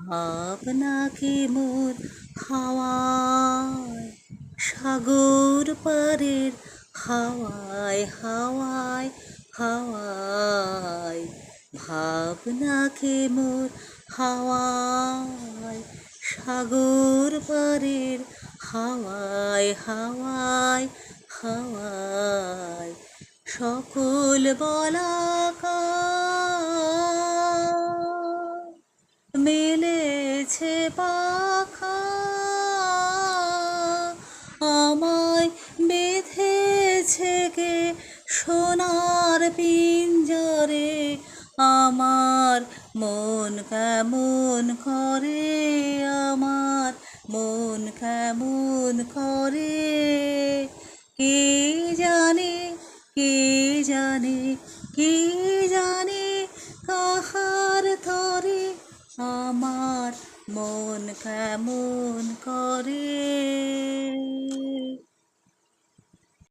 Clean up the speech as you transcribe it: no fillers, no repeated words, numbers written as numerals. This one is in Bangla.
ভাবনাকে মোর হাওয়ায়, সাগর পারের হাওয়ায় হাওয়ায় হাওয়ায়। ভাবনাকে মোর হাওয়ায়, সাগর পারের হাওয়ায় হাওয়ায় হাওয়ায়। সকল বলাকা মেলেছে পাখা, আমায় বেঁধেছে কে সোনার পিঞ্জরে। আমার মন কেমন করে, আমার মন কেমন করে। কে জানে, কে জানে, কে জানে কাহার তরে আমার মন কেমন করে।